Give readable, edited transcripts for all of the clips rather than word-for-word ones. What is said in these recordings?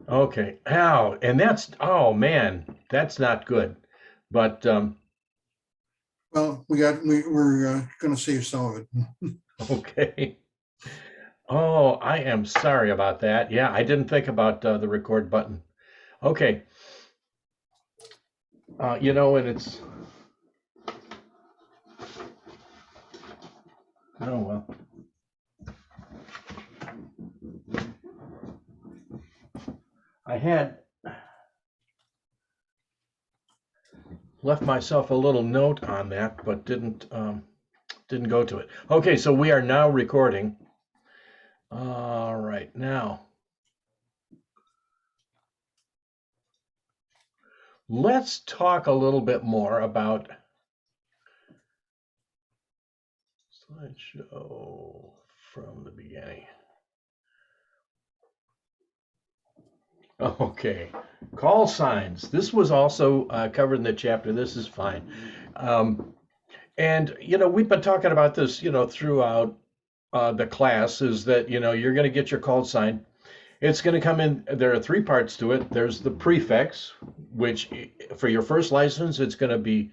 Okay. Ow. And that's, oh man, that's not good. But Well, we're going to save some of it. okay. Oh, I am sorry about that. Yeah, I didn't think about the record button. Okay. And it's, oh well. I had left myself a little note on that, but didn't go to it. Okay, so we are now recording. All right, now let's talk a little bit more about slideshow from the beginning. Okay, call signs. This was also covered in the chapter. This is fine. And we've been talking about this, throughout the class. Is that you're going to get your call sign. It's going to come in. There are three parts to it. There's the prefix, which for your first license, it's going to be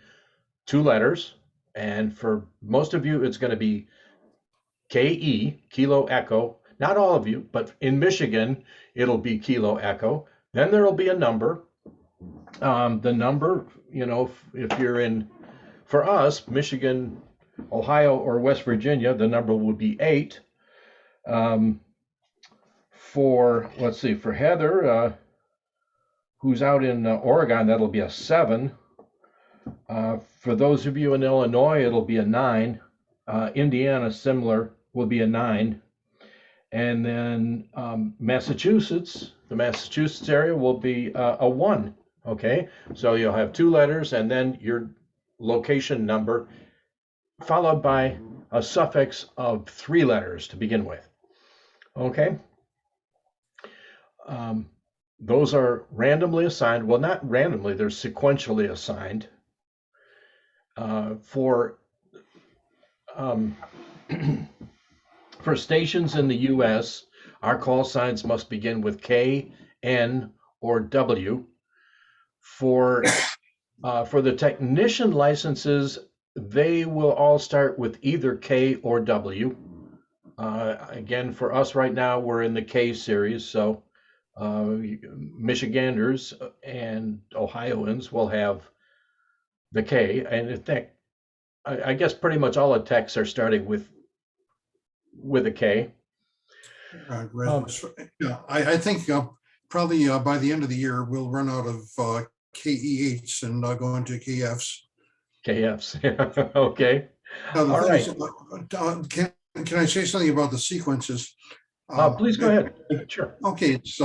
two letters, and for most of you, it's going to be KE, Kilo Echo. Not all of you, but in Michigan, it'll be Kilo Echo. Then there will be a number. The number, if you're in, for us, Michigan, Ohio, or West Virginia, the number would be 8. Um, let's see, for Heather, who's out in Oregon, that'll be a 7. For those of you in Illinois, it'll be a 9. Indiana, similar, will be a 9. And then Massachusetts, the Massachusetts area will be a 1. Okay, so you'll have two letters and then your location number, followed by a suffix of 3 letters to begin with. Okay, those are randomly assigned. Well, not randomly, they're sequentially assigned. For for stations in the U.S., our call signs must begin with K, N, or W. For the technician licenses, they will all start with either K or W. Again, for us right now, we're in the K series, so Michiganders and Ohioans will have the K. And in fact, I guess pretty much all the techs are starting with a K. Um, Yeah, I think probably by the end of the year, we'll run out of KE8s and go into KFs. KFs. Okay. Now, the All thing is, right. can I say something about the sequences? Please go ahead. Sure. Okay, it's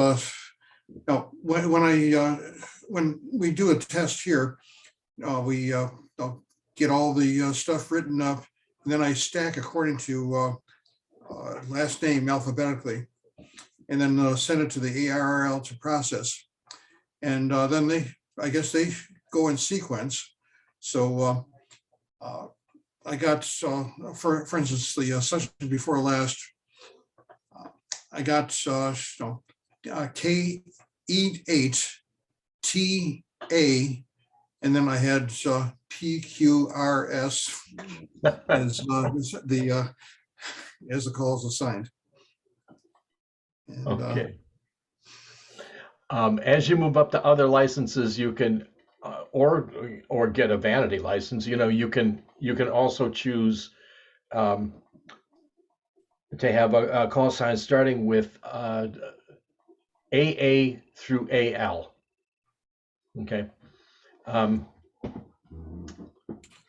when we do a test here, we get all the stuff written up, and then I stack according to last name alphabetically, and then send it to the ARRL to process. And then I guess they go in sequence. So I got, for instance, the session before last, I got K8 TA, and then I had PQRS as the calls assigned. And, Okay. As you move up to other licenses, you can, or get a vanity license. You can also choose to have a call sign starting with AA through AL. Okay. Um,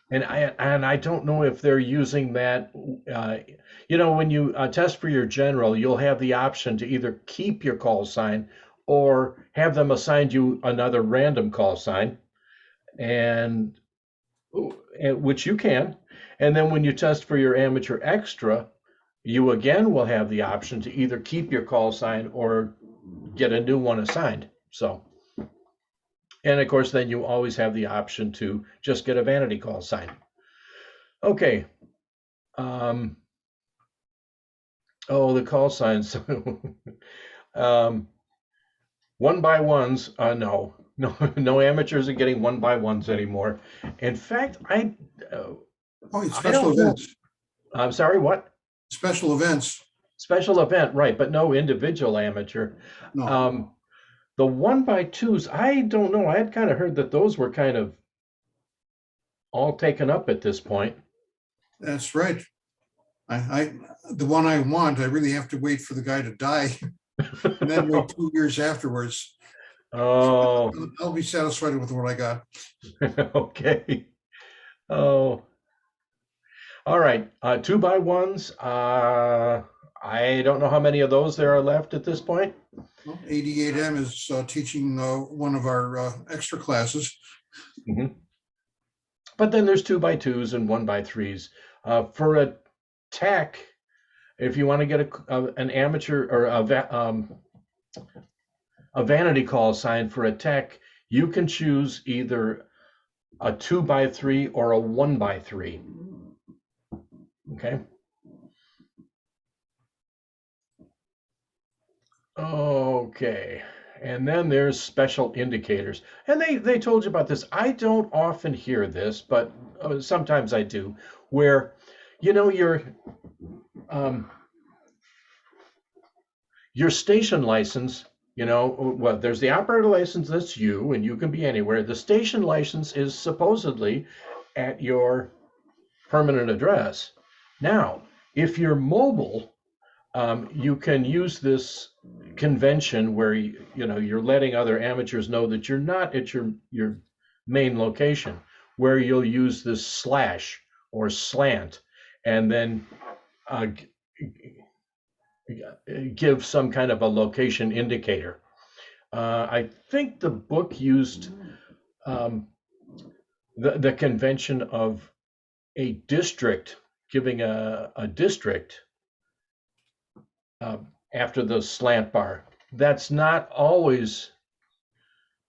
and I don't know if they're using that. When you test for your general, you'll have the option to either keep your call sign or have them assign you another random call sign, and which you can. And then when you test for your amateur extra, you again will have the option to either keep your call sign or get a new one assigned. So, and of course, then you always have the option to just get a vanity call sign. Okay. Oh, the call signs. um, one by ones, no, no, no amateurs are getting one by ones anymore. In fact, uh, Oh, it's I special don't know. events, I'm sorry, what? special events. Special event, right, but no individual amateur. No, Um, the one by twos, I don't know. I had kind of heard that those were kind of all taken up at this point. that's right. I, the one I want, I really have to wait for the guy to die and then wait 2 years afterwards. Oh, I'll be satisfied with what I got. okay. Oh, all right. Two by ones. I don't know how many of those there are left at this point. Well, 88M is teaching one of our extra classes. Mhm. But then there's two by twos and one by threes. For a tech, if you want to get an amateur or a vanity call sign for a tech, you can choose either a two by three or a one by three. Okay. Okay. And then there's special indicators. And they told you about this. I don't often hear this, but sometimes I do, where, you know, um, your station license, well, there's the operator license, that's you, and you can be anywhere. The station license is supposedly at your permanent address. Now, if you're mobile, you can use this convention where you're letting other amateurs know that you're not at your main location, where you'll use this slash or slant, and then uh, give some kind of a location indicator. I think the book used um, the convention of a district giving a district uh, after the slant bar. That's not always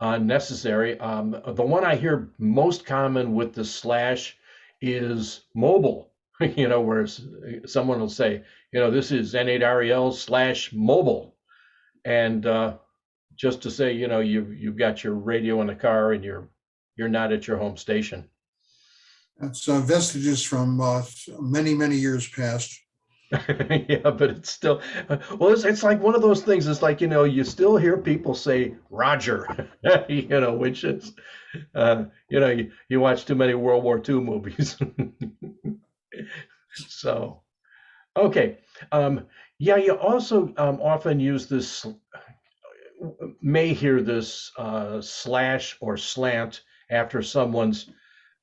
necessary. The one I hear most common with the slash is mobile, where someone will say, this is N8REL slash mobile. And just to say, you've got your radio in the car and you're not at your home station. That's vestiges from many, many years past. Yeah, but it's still, well, it's like one of those things. It's like, you still hear people say Roger, which is, you watch too many World War II movies. So, okay. Yeah, you also often use this, may hear this slash or slant after someone's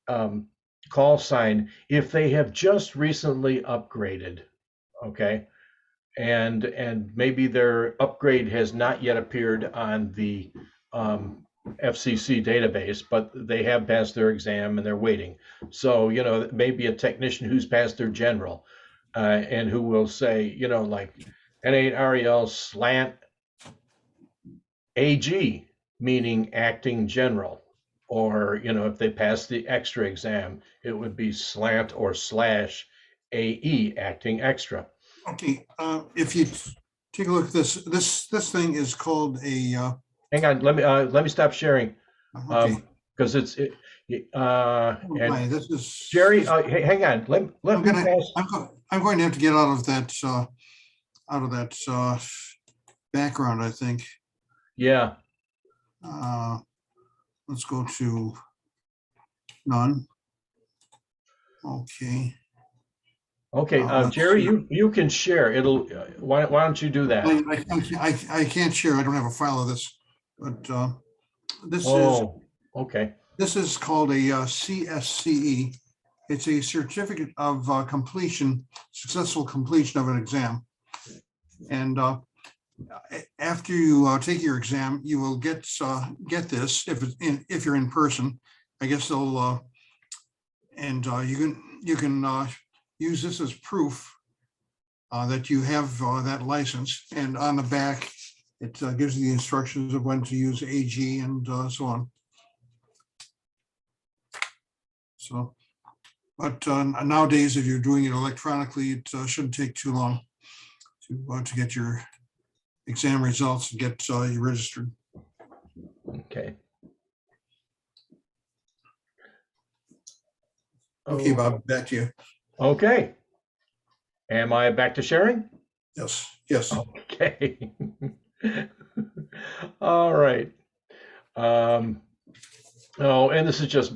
um, call sign if they have just recently upgraded. Okay. And maybe their upgrade has not yet appeared on the FCC database, but they have passed their exam and they're waiting. So, maybe a technician who's passed their general and who will say, like N8REL slant AG, meaning acting general. Or, if they pass the extra exam, it would be slant or slash AE, acting extra. Okay, if you take a look at this thing is called a. Hang on, let me stop sharing, Okay. because and This is Jerry, hang on, let I'm me gonna. pass. I'm going to have to get out of that. Background. I think. Yeah, Let's go to none. Okay. okay, Let's Jerry, see. you can share. It'll, why don't you do that? I can't share. I don't have a file of this, but this is Oh, okay, this is called a CSCE. It's a certificate of completion, successful completion of an exam. And after you take your exam, you will get this if you're in person. I guess they'll and you can use this as proof that you have that license. And on the back, it gives you the instructions of when to use AG and so on. So, but nowadays, if you're doing it electronically, it shouldn't take too long to get your exam results and get you registered. Okay. Okay, Oh, Bob, back to you. okay. Am I back to sharing? Yes, yes. Okay. All right. Um, oh, and this is just,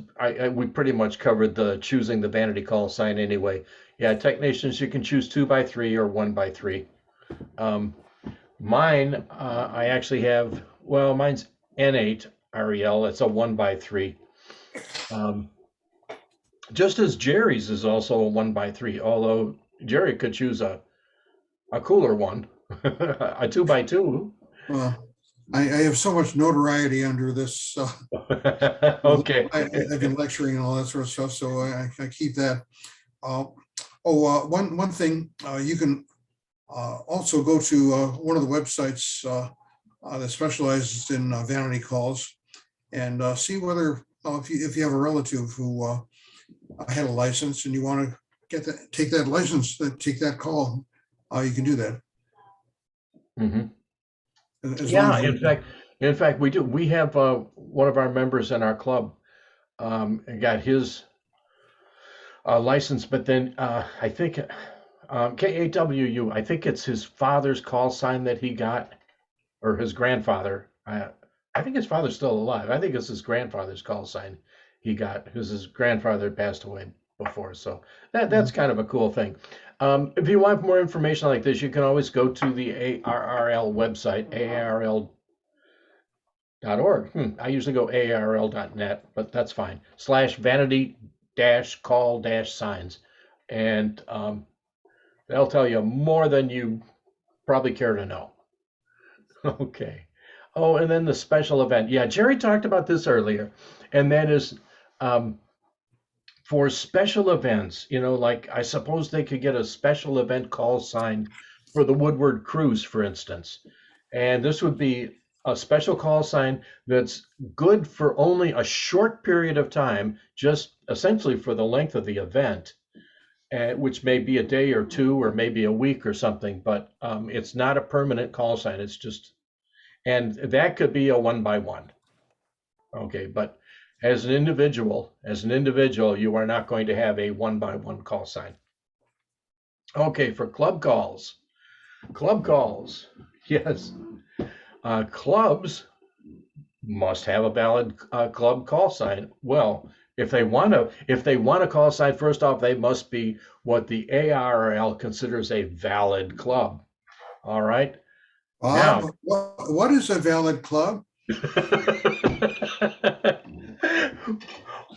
we pretty much covered the choosing the vanity call sign anyway. Yeah, Technations, you can choose 2x3 or 1x3. Um, Mine, I actually have, well, mine's N8 REL. It's a 1x3. Um, just as Jerry's is also a 1x3, although Jerry could choose a cooler one, a 2x2. Well, I have so much notoriety under this. Okay. I've been lecturing and all that sort of stuff, so I keep that. Uh, one thing, you can also go to one of the websites that specializes in vanity calls and see whether, if you have a relative who had a license and you want to take that license, take that call, you can do that. Mhm. As long Yeah, as you, in fact, we do. We have one of our members in our club got his license, but then I think KAWU, I think it's his father's call sign that he got, or his grandfather. I think his father's still alive. I think it's his grandfather's call sign he got because his grandfather had passed away before. So that's kind of a cool thing. If you want more information like this, you can always go to the ARRL website, ARRL.org. I usually go ARRL.net, but that's fine. / vanity call signs. And they'll tell you more than you probably care to know. Okay. Oh, and then the special event. Yeah, Jerry talked about this earlier, and that is um, for special events, like I suppose they could get a special event call sign for the Woodward Cruise, for instance. And this would be a special call sign that's good for only a short period of time, just essentially for the length of the event, which may be a day or two or maybe a week or something, but it's not a permanent call sign. It's just, and that could be a 1x1. Okay, but as an individual, you are not going to have a 1x1 call sign. Okay, for club calls, yes, clubs must have a valid club call sign. Well, if they want a call sign, first off, they must be what the ARRL considers a valid club. All right. Bob, Now, what is a valid club?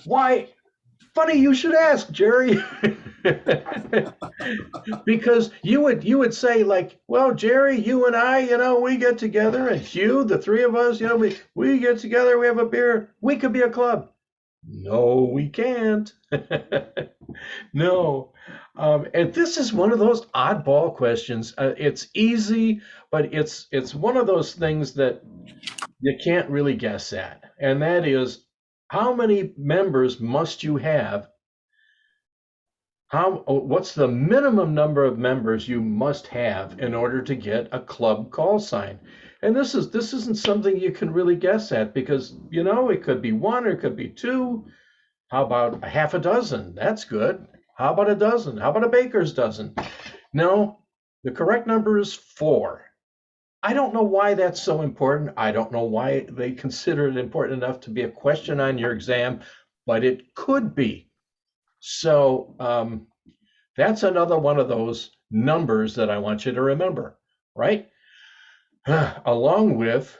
why? Funny you should ask, Jerry. Because you would say like, well, Jerry, you and I, we get together, and Hugh, the three of us, we get together, we have a beer, we could be a club. No, we can't. No. And this is one of those oddball questions. It's easy, but it's one of those things that you can't really guess at. And that is, how many members must you have? What's the minimum number of members you must have in order to get a club call sign? And this isn't something you can really guess at because it could be one or it could be two. How about a half a dozen? That's good. How about a dozen? How about a baker's dozen? No, the correct number is 4. I don't know why that's so important. I don't know why they consider it important enough to be a question on your exam, but it could be. So that's another one of those numbers that I want you to remember, right? Along with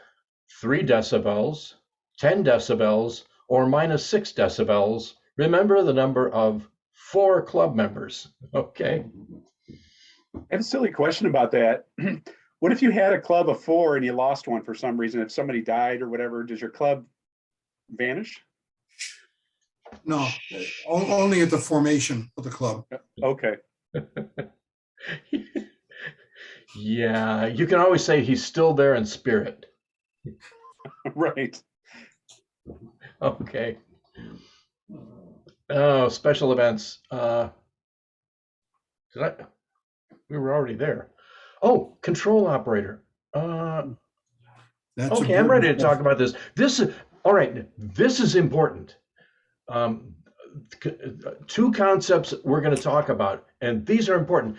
3 decibels, 10 decibels, or -6 decibels. Remember the number of 4 club members, okay? I have a silly question about that. What if you had a club of 4 and you lost one for some reason? If somebody died or whatever, does your club vanish? No, only at the formation of the club. Okay. Yeah, you can always say he's still there in spirit. Right. Okay. Oh, special events. We were already there. Oh, control operator. That's Okay, I'm ready to important talk stuff. about this. All right, this is important. Um, Two concepts we're going to talk about, and these are important.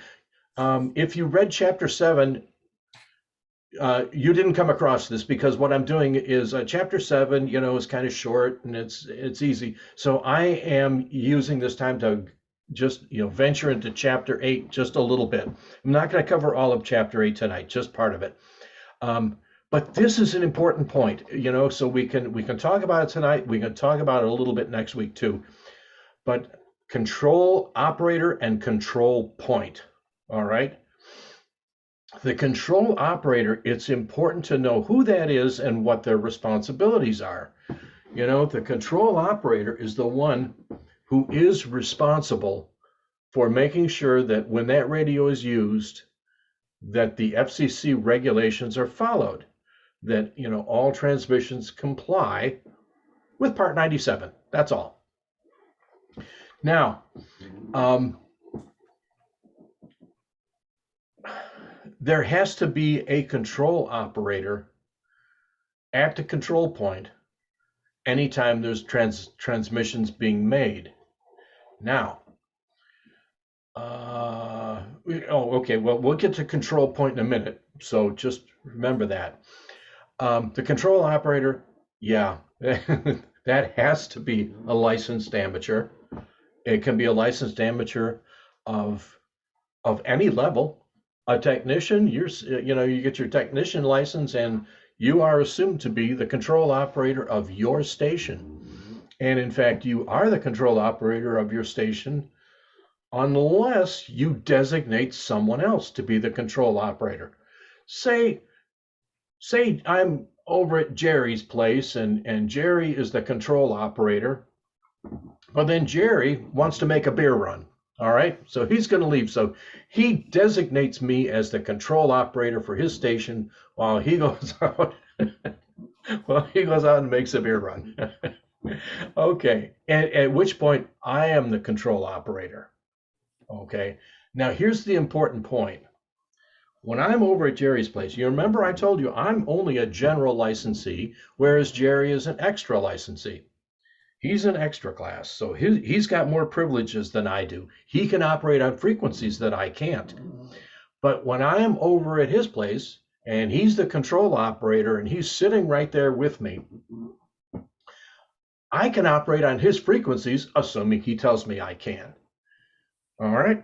If you read chapter 7, you didn't come across this because what I'm doing is chapter 7, is kind of short and it's easy. So I am using this time to just venture into chapter 8 just a little bit. I'm not going to cover all of chapter 8 tonight, just part of it. But this is an important point, so we can talk about it tonight. We can talk about it a little bit next week too. But control operator and control point. All right. The control operator, it's important to know who that is and what their responsibilities are. The control operator is the one who is responsible for making sure that when that radio is used, that the FCC regulations are followed, that all transmissions comply with Part 97. That's all. Now, there has to be a control operator at the control point anytime there's transmissions being made. Now, okay, well, we'll get to control point in a minute, so just remember that. The control operator, yeah, that has to be a licensed amateur. It can be a licensed amateur of any level. A technician, you get your technician license and you are assumed to be the control operator of your station. And in fact, you are the control operator of your station unless you designate someone else to be the control operator. Say I'm over at Jerry's place and Jerry is the control operator, but then Jerry wants to make a beer run. All right, so he's going to leave. So he designates me as the control operator for his station while he goes out. He goes out and makes a beer run. Okay, at which point I am the control operator. Okay, now here's the important point. When I'm over at Jerry's place, you remember I told you I'm only a general licensee, whereas Jerry is an extra licensee. He's an extra class, so he's got more privileges than I do. He can operate on frequencies that I can't. But when I am over at his place and he's the control operator and he's sitting right there with me, I can operate on his frequencies, assuming he tells me I can. All right.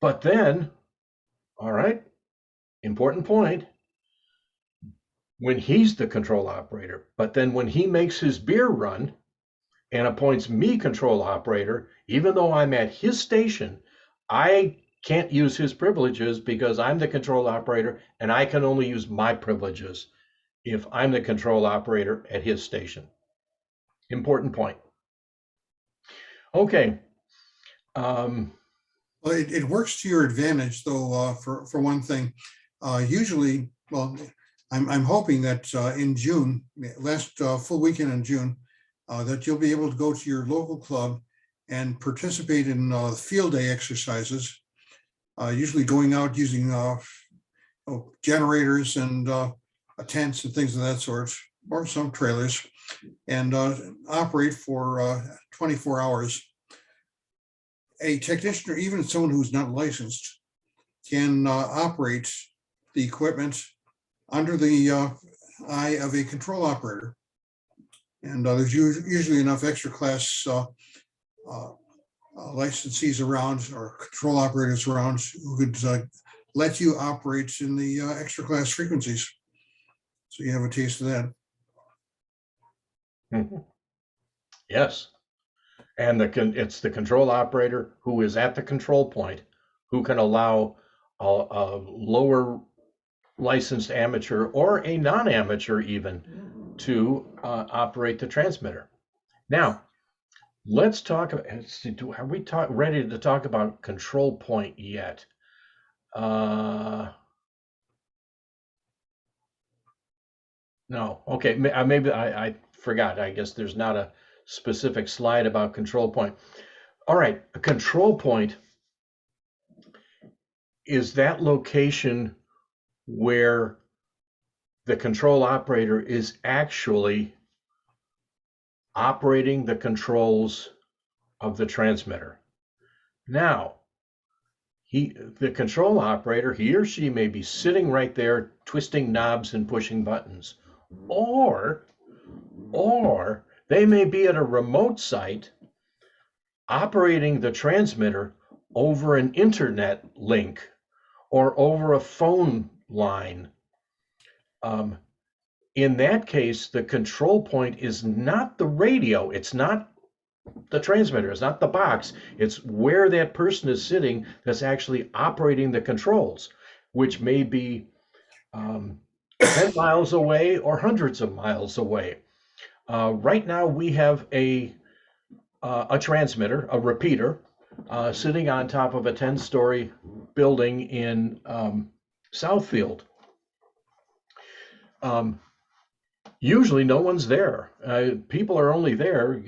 But then, all right, important point, when he's the control operator, but then when he makes his beer run, and appoints me control operator, even though I'm at his station, I can't use his privileges because I'm the control operator and I can only use my privileges if I'm the control operator at his station. Important point. Okay. Well, it works to your advantage, though. For one thing, usually, well, I'm hoping that in June, last full weekend in June, that you'll be able to go to your local club and participate in field day exercises, usually going out using generators and tents and things of that sort, or some trailers, and operate for 24 hours. A technician or even someone who's not licensed can operate the equipment under the eye of a control operator. And there's usually enough extra class licensees around or control operators around who could let you operate in the extra class frequencies. So you have a taste of that. Mm-hmm. Yes. And it's the control operator who is at the control point who can allow a lower licensed amateur or a non-amateur even to operate the transmitter. Now, let's talk. Are we ready to talk about control point yet? No. Okay. Maybe I forgot. I guess there's not a specific slide about control point. All right. A control point is that location where the control operator is actually operating the controls of the transmitter. Now, the control operator, he or she may be sitting right there twisting knobs and pushing buttons, or they may be at a remote site operating the transmitter over an internet link or over a phone line. In that case, the control point is not the radio, it's not the transmitter, it's not the box, it's where that person is sitting that's actually operating the controls, which may be 10 miles away or hundreds of miles away. Right now, we have a transmitter, a repeater, sitting on top of a 10-story building in Southfield. Usually no one's there. People are only there,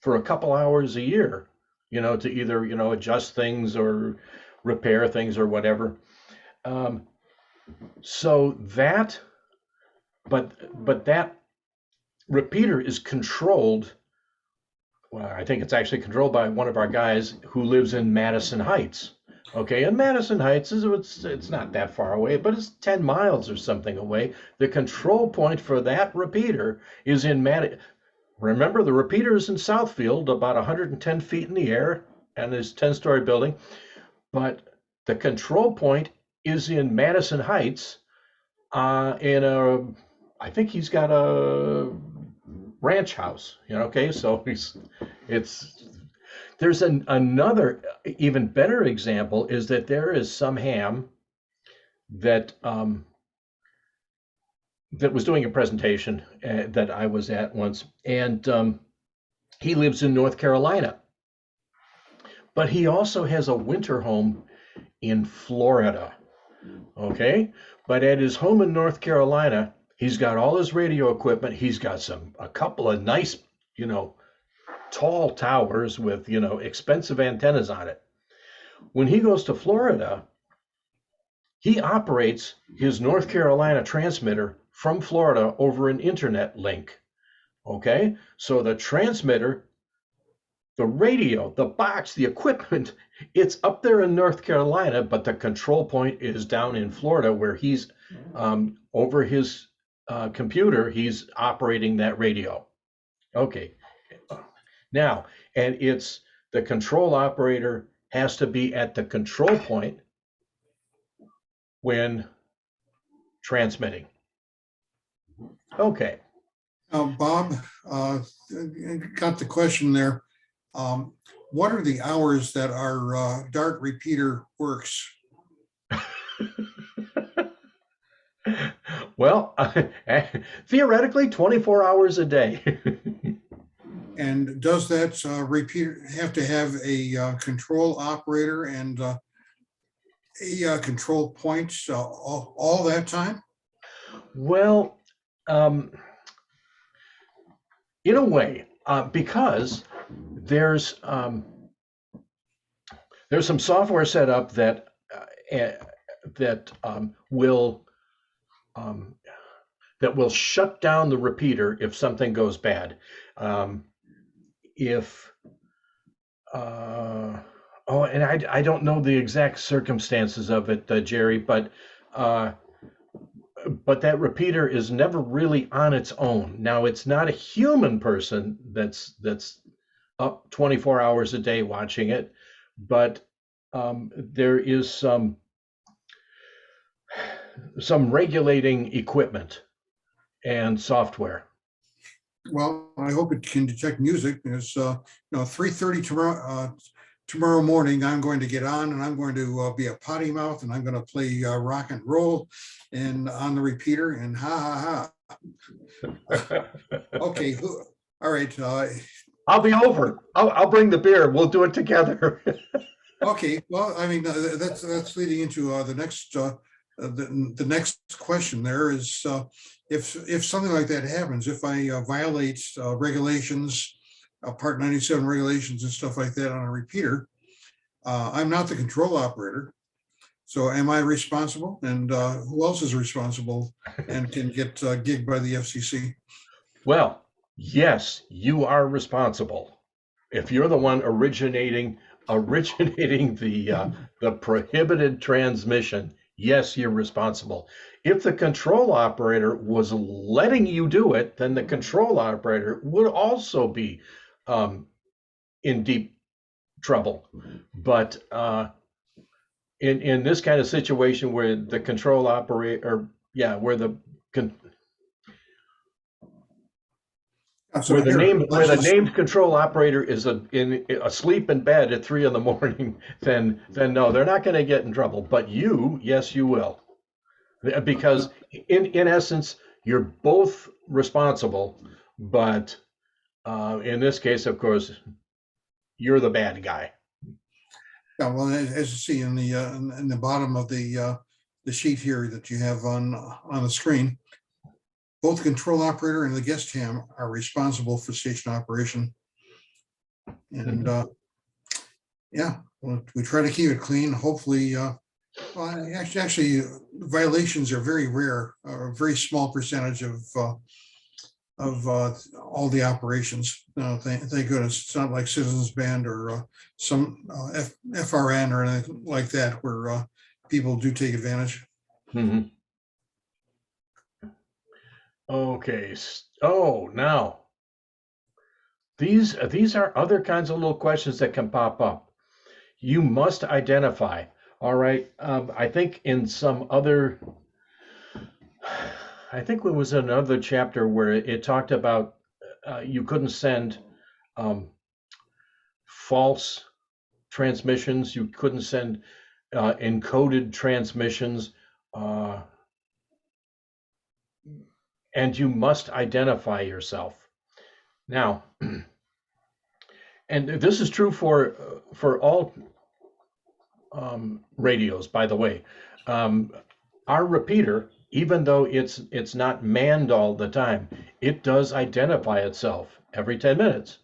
for a couple hours a year, to either, adjust things or repair things or whatever. So that, but that repeater is controlled. Well, I think it's actually controlled by one of our guys who lives in Madison Heights. Okay, and Madison Heights it's not that far away, but it's 10 miles or something away. The control point for that repeater is in Madison. Remember, the repeater is in Southfield, about 110 feet in the air, and is 10-story building. But the control point is in Madison Heights, I think he's got a ranch house. Okay, so there's another even better example is that there is some ham that that was doing a presentation that I was at once, and he lives in North Carolina, but he also has a winter home in Florida. Okay, but at his home in North Carolina, he's got all his radio equipment. He's got a couple of nice, tall towers with, expensive antennas on it. When he goes to Florida, he operates his North Carolina transmitter from Florida over an internet link. Okay, so the transmitter, the radio, the box, the equipment, it's up there in North Carolina, but the control point is down in Florida where he's over his computer, he's operating that radio. Okay. Now, and it's the control operator has to be at the control point when transmitting. Okay. Bob, got the question there. What are the hours that our DART repeater works? Well, theoretically, 24 hours a day. And does that repeater have to have a control operator and a control point all that time? Well, in a way, because there's some software set up that will shut down the repeater if something goes bad. And I don't know the exact circumstances of it, Jerry, but that repeater is never really on its own. Now, it's not a human person that's up 24 hours a day watching it, but there is some regulating equipment and software. Well, I hope it can detect music because 3:30 tomorrow morning, I'm going to get on and I'm going to be a potty mouth and I'm going to play rock and roll and on the repeater and ha ha. Okay, all right. I'll be over. I'll bring the beer. We'll do it together. Okay, well, I mean that's leading into the next question. There is if something like that happens, if I violate regulations, Part 97 regulations and stuff like that on a repeater, I'm not the control operator. So am I responsible? And who else is responsible and can get gigged by the FCC? Well, yes, you are responsible. If you're the one originating the prohibited transmission, yes, you're responsible. If the control operator was letting you do it, then the control operator would also be um, in deep trouble. But in this kind of situation where the control operator, yeah, So here, where let's the just, named control operator is asleep in bed at 3 in the morning, then no, they're not going to get in trouble. But you, yes, you will, because in essence, you're both responsible. But in this case, of course, you're the bad guy. yeah, well, as you see in the bottom of the sheet here that you have on the screen, both the control operator and the guest ham are responsible for station operation. And yeah, well, we try to keep it clean. Hopefully, well, actually, violations are very rare, a very small percentage of all the operations. Thank goodness, it's not like Citizens Band or some FRN or anything like that, where people do take advantage. Mhm. Okay. Oh, now these are other kinds of little questions that can pop up. You must identify. All right. I think in some other, I think it was another chapter where it talked about you couldn't send um, false transmissions. You couldn't send encoded transmissions, uh, and you must identify yourself. Now, and this is true for all radios, by the way. Um, our repeater, even though it's not manned all the time, it does identify itself every 10 minutes.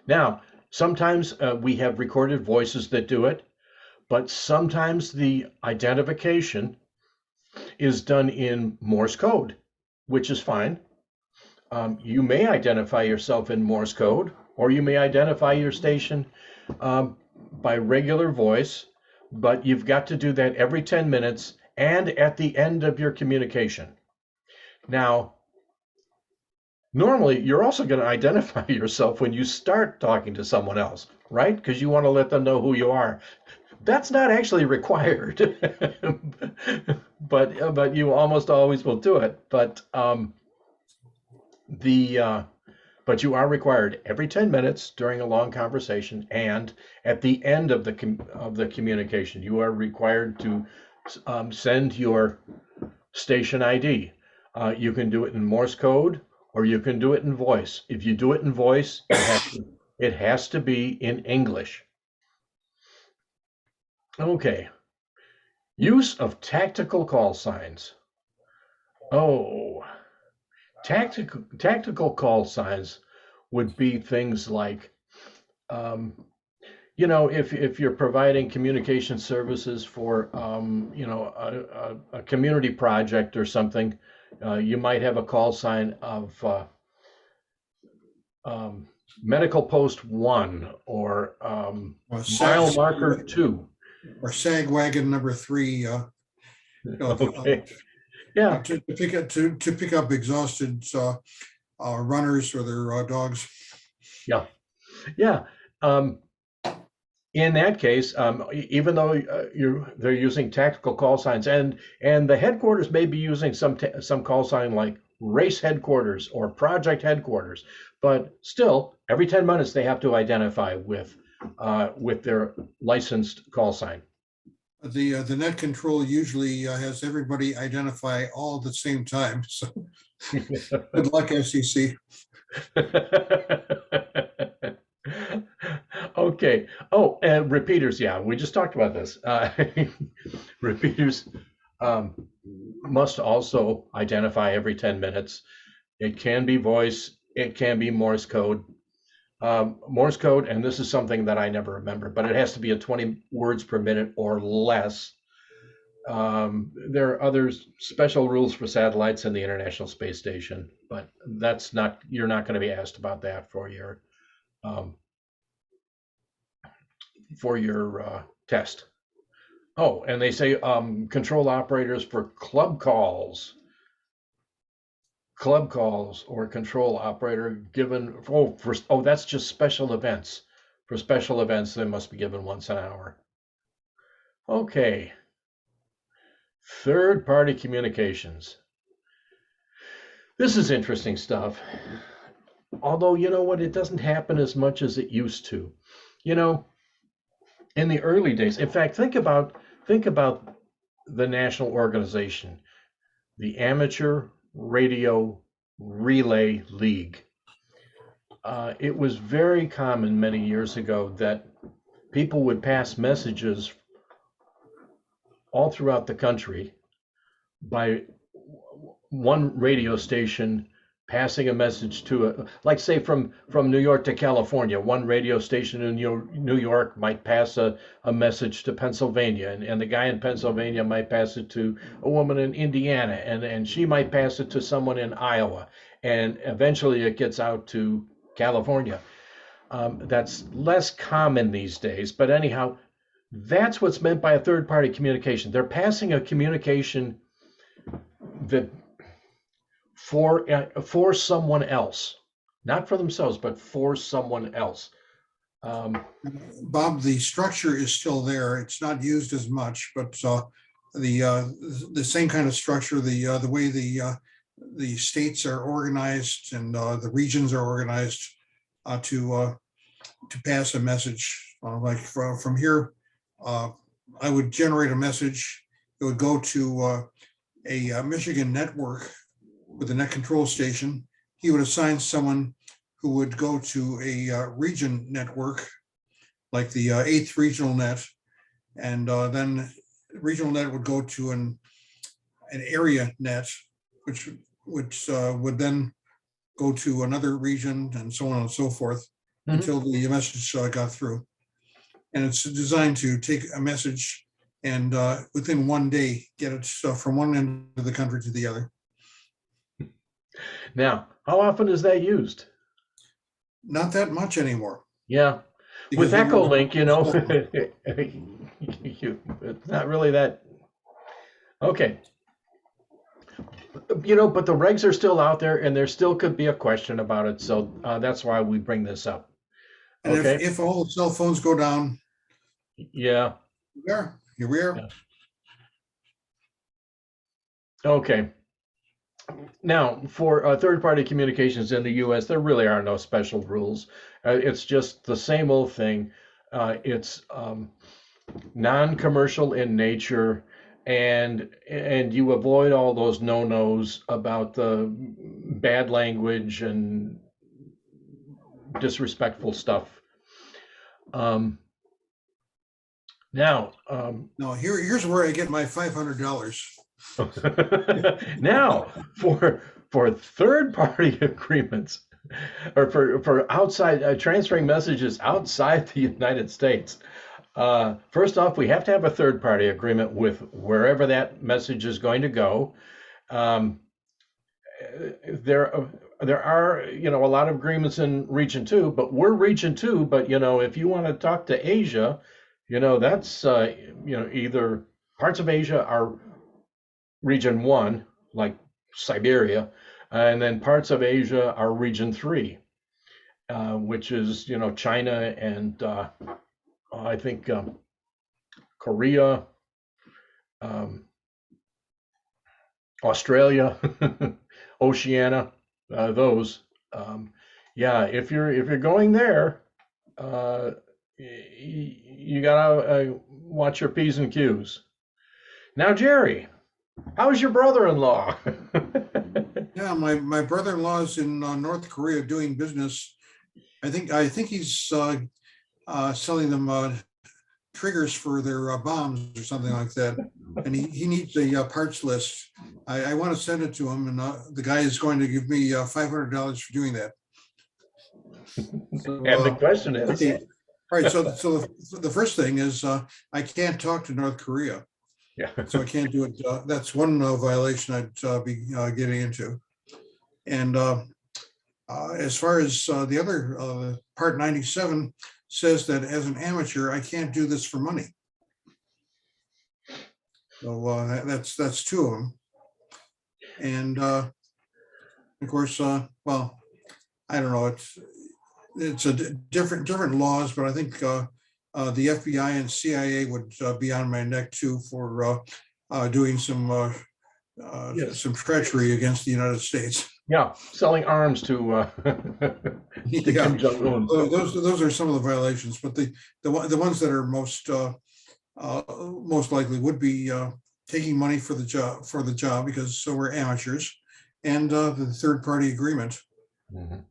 Now, sometimes we have recorded voices that do it, but sometimes the identification is done in Morse code, which is fine. You may identify yourself in Morse code, or you may identify your station um, by regular voice, but you've got to do that every 10 minutes and at the end of your communication. Now, normally, you're also going to identify yourself when you start talking to someone else, right? Because you want to let them know who you are. That's not actually required, but you almost always will do it. The but you are required every 10 minutes during a long conversation and at the end of the communication, you are required to send your station ID. You can do it in Morse code or you can do it in voice. If you do it in voice, it has to be in English. Okay. Use of tactical call signs. Oh, tactical call signs would be things like, um, if you're providing communication services for, a community project or something, you might have a call sign of um, medical post 1 or Or mile marker 2. sag wagon number 3. Okay. Yeah. To pick up exhausted runners or their dogs. Yeah. Yeah. In that case, even though they're using tactical call signs, and the headquarters may be using some call sign like race headquarters or project headquarters, but still, every 10 minutes they have to identify with their licensed call sign. The net control usually has everybody identify all at the same time. So good luck, FCC. Okay. Oh, and repeaters. Yeah, we just talked about this. Repeaters must also identify every 10 minutes. It can be voice, it can be Morse code. Morse code, and this is something that I never remember, but it has to be at 20 words per minute or less. There are other special rules for satellites and the International Space Station, but that's not, you're not going to be asked about that um, for your test. Oh, and they say control operators for club calls or control operator given, that's just special events. For special events, they must be given once an hour. Okay. Third-party communications. This is interesting stuff. Although, you know what, it doesn't happen as much as it used to. You know, in the early days, in fact, think about the national organization, the Amateur Radio Relay League. It was very common many years ago that people would pass messages all throughout the country by one radio station passing a message to like say from New York to California, one radio station in New York might pass a message to Pennsylvania, and the guy in Pennsylvania might pass it to a woman in Indiana, and she might pass it to someone in Iowa, and eventually it gets out to California. That's less common these days, but anyhow, that's what's meant by a third-party communication. They're passing a communication that for someone else, not for themselves, but for someone else. Bob, the structure is still there. It's not used as much, but the same kind of structure, the way the states are organized and the regions are organized to pass a message. Like from here, I would generate a message. It would go to a Michigan network with a net control station. He would assign someone who would go to a region network, like the 8th regional net, and then regional net would go to an area net, which would then go to another region, and so on and so forth, until the message got through. And it's designed to take a message and within one day get it from one end of the country to the other. Now, how often is that used? Not that much anymore. Yeah, with Echolink, you know, it's not really that. Okay. You know, but the regs are still out there, and there still could be a question about it. So that's why we bring this up. And okay. If all the cell phones go down, yeah, here we are. Yeah. Okay. Now, for third-party communications in the U.S., there really are no special rules. It's just the same old thing. It's non-commercial in nature, and you avoid all those no-nos about the bad language and disrespectful stuff. Now, here's where I get my $500. Now, for third-party agreements, or for outside transferring messages outside the United States, first off, we have to have a third-party agreement with wherever that message is going to go. There are, you know, a lot of agreements in Region 2, but we're Region 2. But you know, if you want to talk to Asia, you know, that's you know, either parts of Asia are Region 1, like Siberia, and then parts of Asia are Region 3, which is, you know, China and I think Korea, Australia, Oceania, those. Yeah, if you're going there, you gotta watch your P's and Q's. Now, Jerry, how's your brother-in-law? Yeah, my brother-in-law is in North Korea doing business. I think he's selling them triggers for their bombs or something like that. And he needs a parts list. I want to send it to him, and the guy is going to give me $500 for doing that. So, and the question is, okay. All right. So the first thing is I can't talk to North Korea. Yeah. so I can't do it. That's one violation I'd be getting into. And as far as the other, part 97 says that as an amateur, I can't do this for money. So that's two of them. And of course, well, I don't know. It's a different laws, but I think the FBI and CIA would be on my neck too for doing Yes. some treachery against the United States. Yeah. Selling arms to to Yeah, Kim Jong-un. those are some of the violations, but the ones that are most likely would be taking money for the job because so we're amateurs, and the third party agreement. Mhm.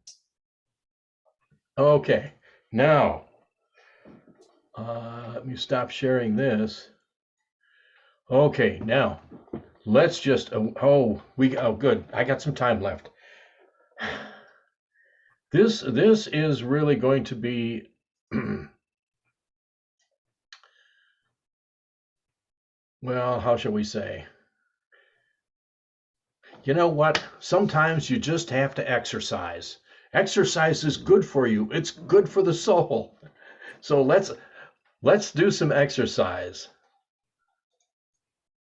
Okay. Now, let me stop sharing this. Okay. Now, let's just. Oh, good. I got some time left. This is really going to be. Well, how shall we say? You know what? Sometimes you just have to exercise. Exercise is good for you. It's good for the soul. So let's do some exercise.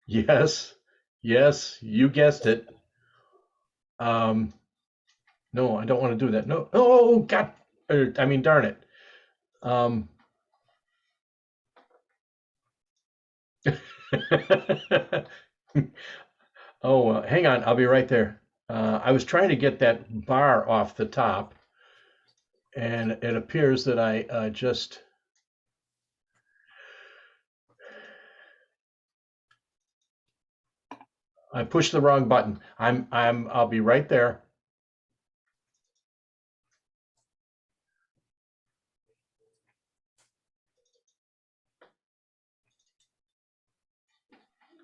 Yes. Yes, you guessed it. No, I don't want to do that. No. Oh, God. I mean, darn it. Um, oh, hang on. I'll be right there. I was trying to get that bar off the top, and it appears that I just. I pushed the wrong button. I'll be right there.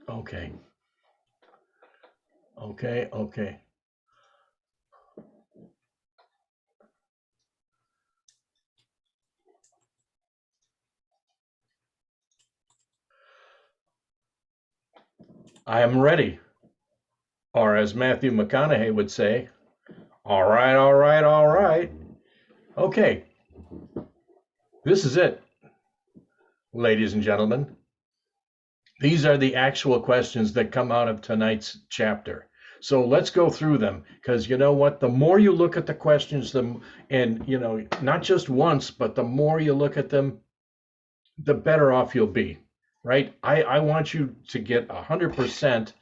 Okay. Okay. Okay. I am ready. Or as Matthew McConaughey would say, all right, all right, all right. Okay. This is it, ladies and gentlemen. These are the actual questions that come out of tonight's chapter. So let's go through them because you know what? The more you look at the questions, and not just once, but the more you look at them, the better off you'll be, right? I want you to get 100%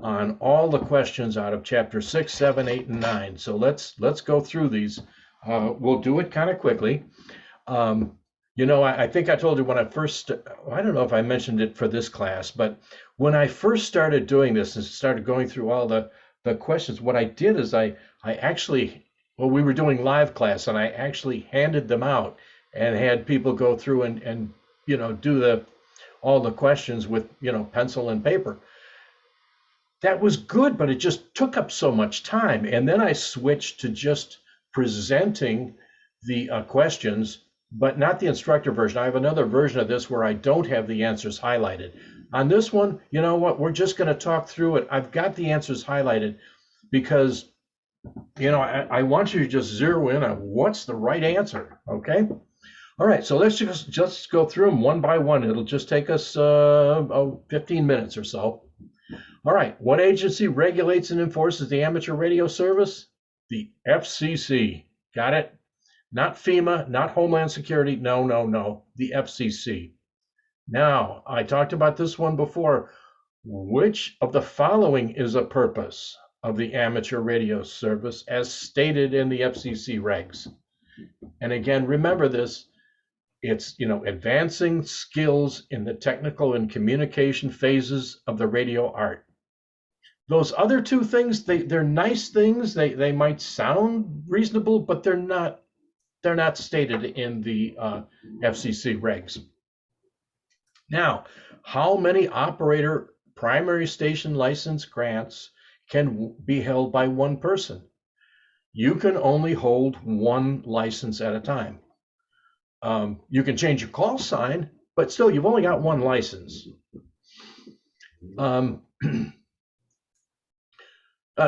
on all the questions out of chapter 6, 7, 8, and 9. So let's go through these. We'll do it kind of quickly. I think I told you when I don't know if I mentioned it for this class, but when I first started doing this and started going through all the questions, what I did is I actually, well, we were doing live class and I actually handed them out and had people go through and do all the questions with, pencil and paper. That was good, but it just took up so much time. And then I switched to just presenting the questions, but not the instructor version. I have another version of this where I don't have the answers highlighted. On this one, you know what? We're just going to talk through it. I've got the answers highlighted because, I want you to just zero in on what's the right answer. Okay. All right. So let's just go through them one by one. It'll just take us 15 minutes or so. All right. What agency regulates and enforces the amateur radio service? The FCC. Got it? Not FEMA, not Homeland Security. No. The FCC. Now, I talked about this one before. Which of the following is a purpose of the amateur radio service as stated in the FCC regs? And again, remember this. It's, advancing skills in the technical and communication phases of the radio art. Those other two things, they're nice things. They might sound reasonable, but they're not stated in the FCC regs. Now, how many operator primary station license grants can be held by one person? You can only hold one license at a time. You can change your call sign, but still, you've only got one license. Um,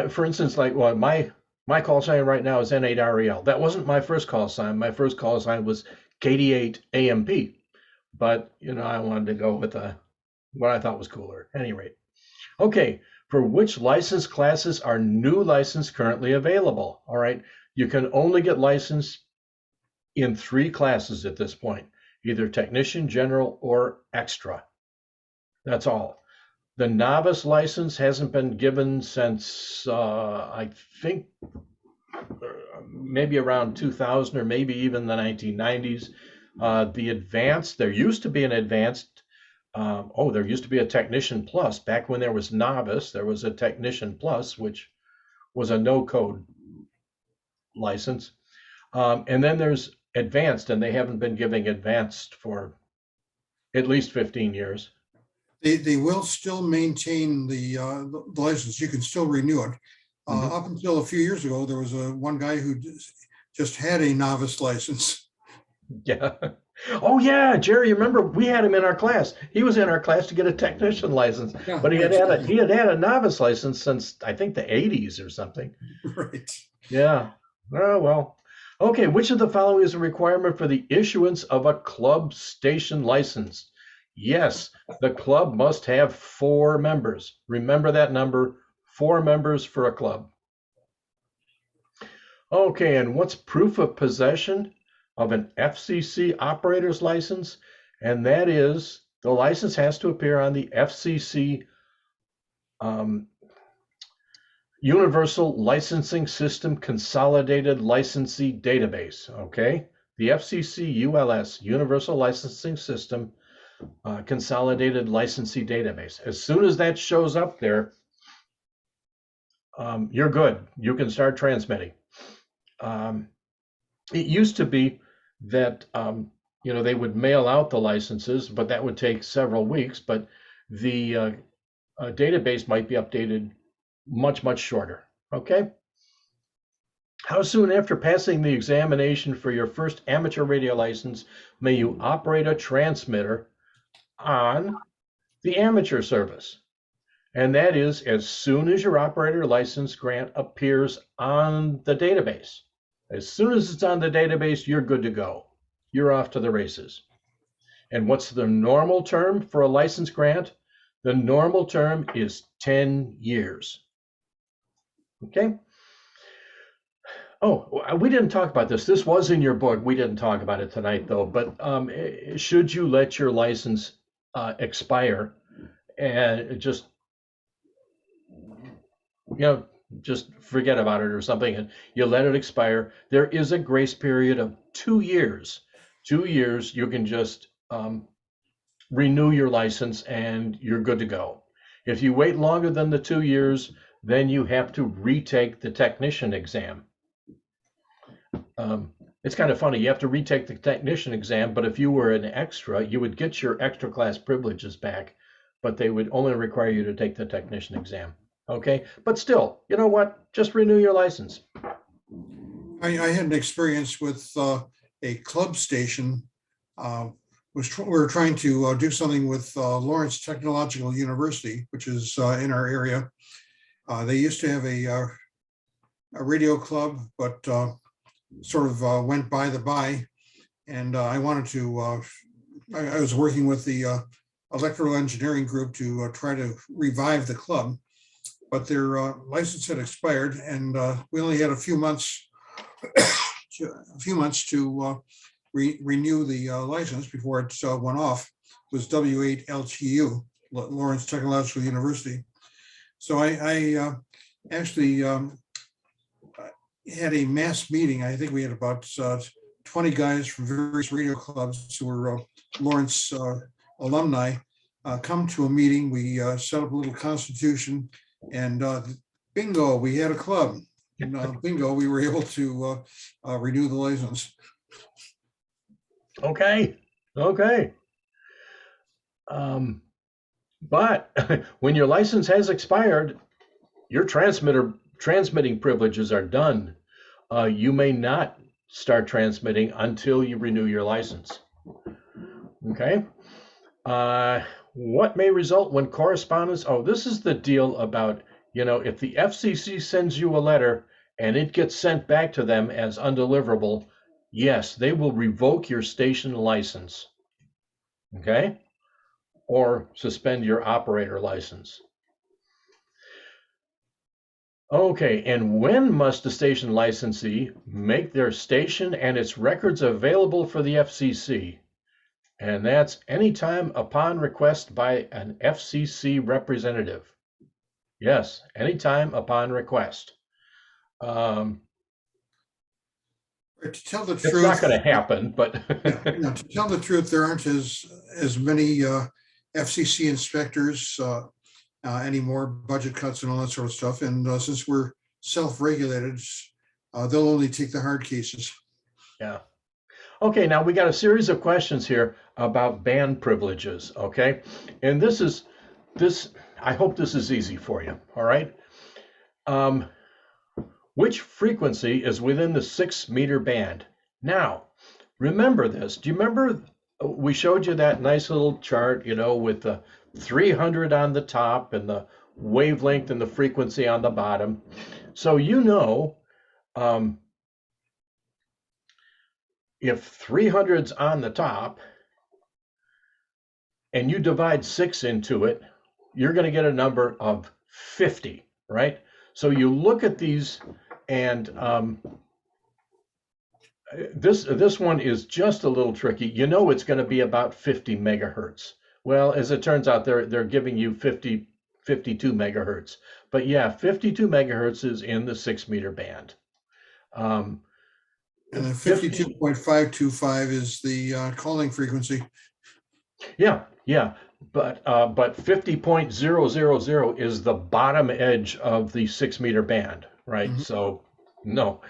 for instance, like well, my call sign right now is N8REL. That wasn't my first call sign. My first call sign was KD8AMP, but I wanted to go with what I thought was cooler. At any rate, okay. For which license classes are new license currently available? All right, you can only get licensed in 3 classes at this point, either technician, general, or extra. That's all. The novice license hasn't been given since I think maybe around 2000 or maybe even the 1990s. The advanced, there used to be an advanced, there used to be a technician plus. Back when there was novice, there was a technician plus, which was a no code license. And then there's advanced, and they haven't been giving advanced for at least 15 years. They will still maintain the license. You can still renew it. Up until a few years ago, there was one guy who just had a novice license. Yeah. Oh yeah, Jerry, you remember we had him in our class. He was in our class to get a technician license, Yeah, but he had exactly. had a novice license since I think the 80s or something. Right. Yeah. Oh well. Okay, which of the following is a requirement for the issuance of a club station license? Yes, the club must have 4 members. Remember that number, 4 members for a club. Okay, and what's proof of possession of an FCC operator's license? And that is the license has to appear on the FCC um, Universal Licensing System Consolidated Licensee Database. Okay, the FCC ULS Universal Licensing System Consolidated Licensee Database. As soon as that shows up there, you're good. You can start transmitting. It used to be that they would mail out the licenses, but that would take several weeks. But the database might be updated much shorter. Okay. How soon after passing the examination for your first amateur radio license may you operate a transmitter on the amateur service? And that is as soon as your operator license grant appears on the database. As soon as it's on the database, you're good to go. You're off to the races. And what's the normal term for a license grant? The normal term is 10 years. Okay. Oh, we didn't talk about this. This was in your book. We didn't talk about it tonight, though. But should you let your license expire and just forget about it or something, and you let it expire, there is a grace period of 2 years. 2 years, you can just renew your license and you're good to go. If you wait longer than the 2 years, then you have to retake the technician exam. It's kind of funny. You have to retake the technician exam, but if you were an extra, you would get your extra class privileges back, but they would only require you to take the technician exam. Okay, but still, you know what? Just renew your license. I had an experience with a club station. We were trying to do something with Lawrence Technological University, which is in our area. They used to have a radio club, but sort of went by the by. And I wanted to, I was working with the electrical engineering group to try to revive the club, but their license had expired, and we only had a few months to renew the license before it went off. It was W8LTU, Lawrence Technological University. So I actually had a mass meeting. I think we had about 20 guys from various radio clubs who were Lawrence alumni come to a meeting. We set up a little constitution, and bingo, we had a club. And bingo, we were able to renew the license. Okay. But when your license has expired, your transmitting privileges are done. You may not start transmitting until you renew your license. Okay. What may result when correspondence, oh, this is the deal about, if the FCC sends you a letter and it gets sent back to them as undeliverable, yes, they will revoke your station license, okay? Or suspend your operator license. Okay, and when must the station licensee make their station and its records available for the FCC? And that's anytime upon request by an FCC representative. Yes, anytime upon request. To tell the It's not truth, going to happen, but to tell the truth, there aren't as many FCC inspectors anymore, budget cuts and all that sort of stuff. And since we're self-regulated, they'll only take the hard cases. yeah. Okay, now we got a series of questions here about band privileges, okay? And this, I hope this is easy for you, all right? Which frequency is within the 6-meter band? Now, remember this. Do you remember we showed you that nice little chart, with the 300 on the top and the wavelength and the frequency on the bottom? So if 300's on the top and you divide 6 into it, you're going to get a number of 50, right? So you look at these, and this one is just a little tricky. It's going to be about 50 megahertz. Well, as it turns out, they're giving you 52 megahertz. But yeah, 52 megahertz is in the 6-meter band. And then 52.525 is the calling frequency. Yeah. But 50.000 is the bottom edge of the 6-meter band, right? Mm-hmm. So no.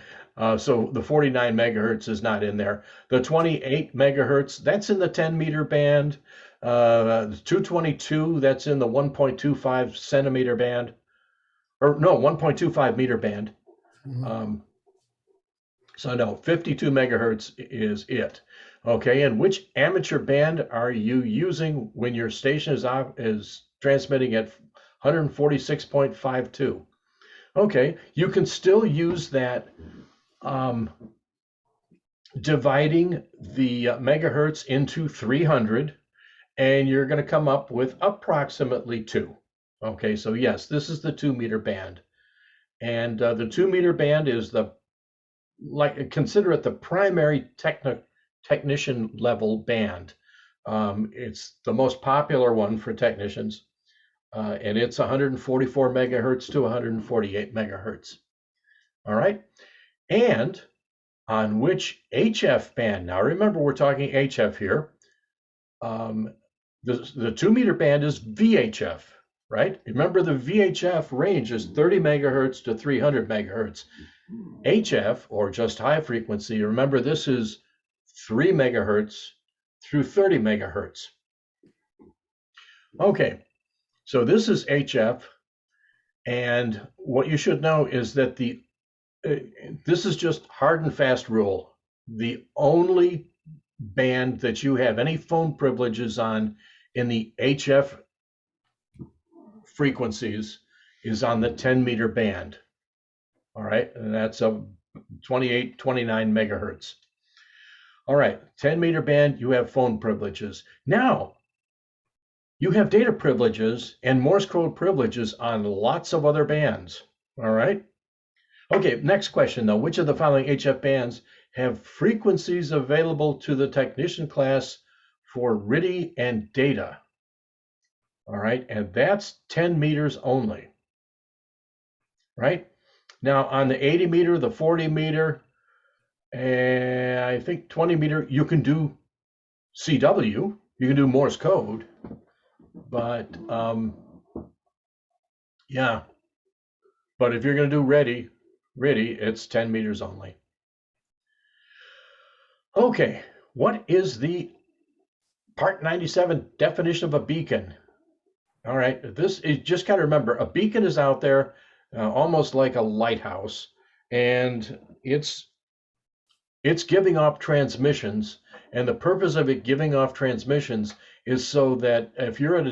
So the 49 megahertz is not in there. The 28 megahertz, that's in the 10-meter band. The 222, that's in the 1.25 centimeter band. Or no, 1.25 meter band. Mm-hmm. So no, 52 megahertz is it. Okay, and which amateur band are you using when your station is transmitting at 146.52? Okay, you can still use that, dividing the megahertz into 300, and you're going to come up with approximately 2. Okay, so yes, this is the 2-meter band. And the 2-meter band is consider it the primary technician level band. It's the most popular one for technicians, and it's 144 megahertz to 148 megahertz. All right, and on which HF band? Now remember, we're talking HF here. The 2-meter band is VHF, right? Remember, the VHF range is 30 megahertz to 300 megahertz. HF, or just high frequency, remember, this is 3 megahertz through 30 megahertz. Okay, so this is HF, and what you should know is that this is just hard and fast rule. The only band that you have any phone privileges on in the HF frequencies is on the 10-meter band. All right, and that's a 28, 29 megahertz. All right, 10-meter band, you have phone privileges. Now, you have data privileges and Morse code privileges on lots of other bands. All right. Okay, next question though. Which of the following HF bands have frequencies available to the technician class for RTTY and data? All right, and that's 10 meters only. Right? Now on the 80 meter, the 40 meter, and I think 20 meter, you can do CW, you can do Morse code, but yeah. But if you're going to do RTTY, it's 10 meters only. Okay, what is the Part 97 definition of a beacon? All right, this is just got to remember, a beacon is out there almost like a lighthouse, and it's giving off transmissions, and the purpose of it giving off transmissions is so that if you're at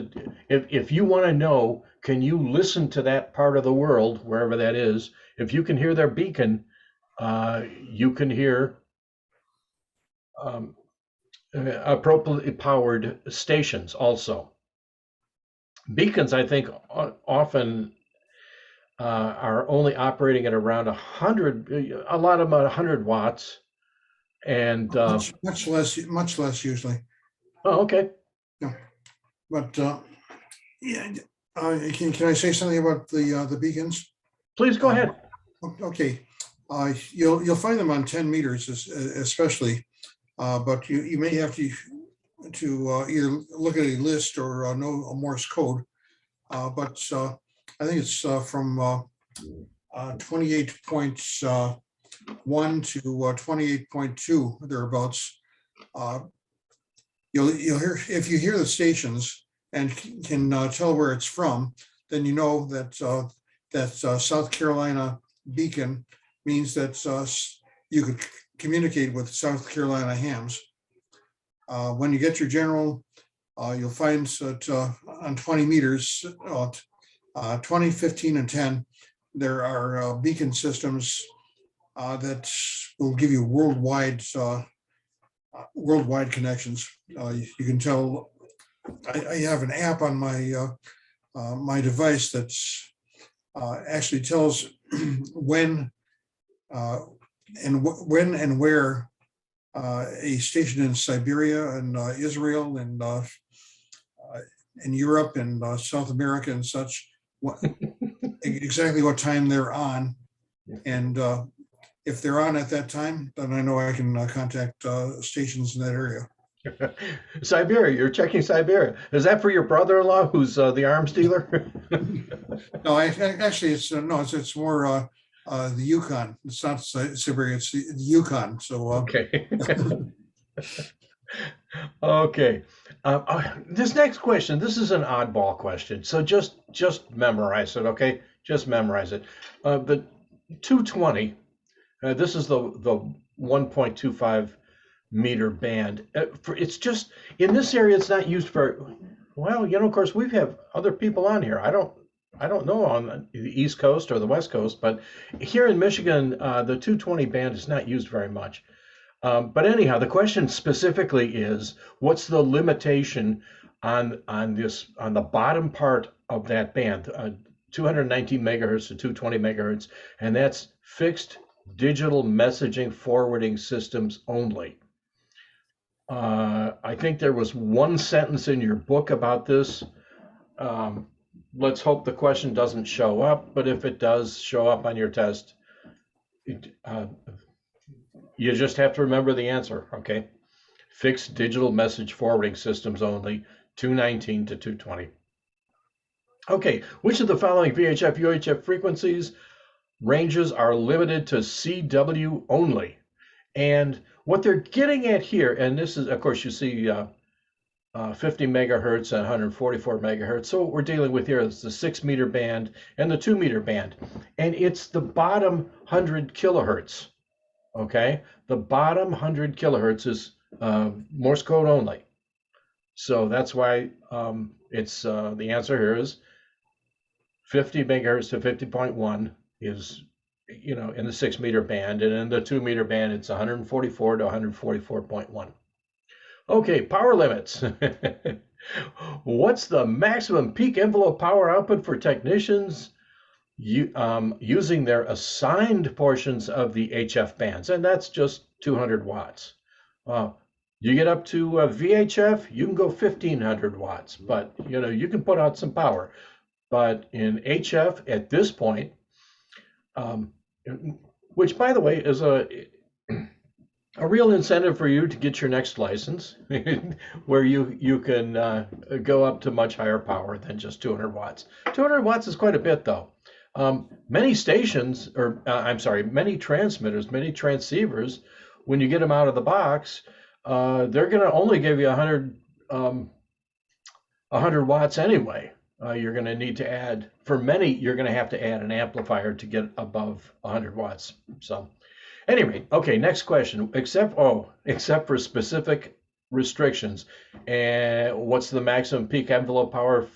if you want to know, can you listen to that part of the world, wherever that is, if you can hear their beacon, you can hear um, appropriately powered stations also. Beacons, I think, often are only operating at around 100, a lot of them at 100 watts. And, Much less usually. oh, okay, Yeah. But yeah, can I say something about the beacons? please go ahead. Okay, you'll find them on 10 meters, especially, but you may have to either look at a list or know a Morse code. But I think it's from 28.1 to 28.2 thereabouts. You'll hear, if you hear the stations and can tell where it's from, then you know that South Carolina beacon means that you could communicate with South Carolina hams. When you get your general, you'll find that on 20 meters, 20, 15, and 10, there are beacon systems that will give you worldwide connections. You can tell. I have an app on my my device that's actually tells when and where a station in Siberia and Israel and in Europe and South America and such, exactly what time they're on. And if they're on at that time, then I know I can contact stations in that area. Siberia, you're checking Siberia. Is that for your brother-in-law who's the arms dealer? No, actually, it's no, it's more the Yukon. It's not Siberia, it's the Yukon. So Okay. Okay. This next question, this is an oddball question. So just memorize it, okay? Just memorize it. The 220, this is the 1.25 meter band. It's just, in this area, it's not used for, well, of course, we've had other people on here. I don't know on the East Coast or the West Coast, but here in Michigan, the 220 band is not used very much. But anyhow, the question specifically is, what's the limitation on the bottom part of that band, 219 megahertz to 220 megahertz, and that's fixed digital messaging forwarding systems only. I think there was one sentence in your book about this. Let's hope the question doesn't show up, but if it does show up on your test, you just have to remember the answer, okay? Fixed digital message forwarding systems only, 219 to 220. Okay, which of the following VHF, UHF frequencies ranges are limited to CW only? And what they're getting at here, and this is, of course, you see 50 megahertz and 144 megahertz. So what we're dealing with here is the 6 meter band and the 2 meter band. And it's the bottom 100 kilohertz, okay? The bottom 100 kilohertz is Morse code only. So that's why it's the answer here is 50 megahertz to 50.1 is in the 6 meter band, and in the 2 meter band, it's 144 to 144.1. Okay, power limits. What's the maximum peak envelope power output for technicians using their assigned portions of the HF bands? And that's just 200 watts. You get up to VHF, you can go 1500 watts, but you can put out some power. But in HF at this point, which, by the way, is a real incentive for you to get your next license, where you can go up to much higher power than just 200 watts. 200 watts is quite a bit, though. Many stations, or many transmitters, many transceivers, when you get them out of the box, they're going to only give you 100 watts anyway. You're going to need to add, for many, you're going to have to add an amplifier to get above 100 watts. So anyway, okay, next question. Except for specific restrictions. And what's the maximum peak envelope power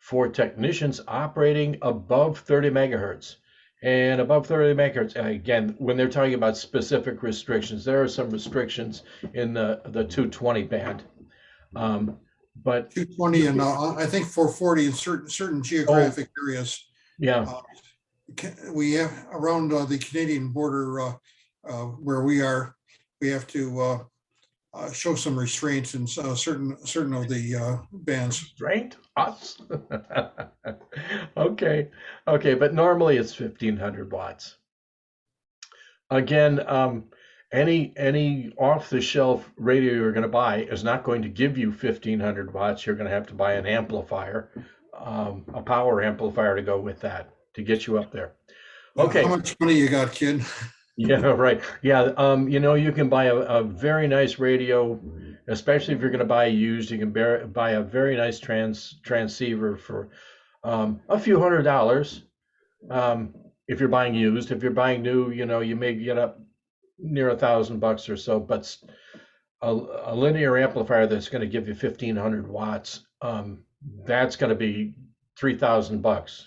for technicians operating above 30 megahertz? And above 30 megahertz, again, when they're talking about specific restrictions, there are some restrictions in the 220 band. But 220 and I think 440 in certain geographic areas. yeah, We have around the Canadian border where we are, we have to show some restraints in certain of the bands. restraint us. Okay, but normally it's 1500 watts. Again, any off-the-shelf radio you're going to buy is not going to give you 1500 watts. You're going to have to buy an amplifier, a power amplifier to go with that to get you up there. Okay. How much money you got, kid? Yeah, right. Yeah, you can buy a very nice radio, especially if you're going to buy used. You can buy a very nice transceiver for a few $100. If you're buying used, if you're buying new, you may get up near $1,000 or so. But a linear amplifier that's going to give you 1500 watts, that's going to be $3,000.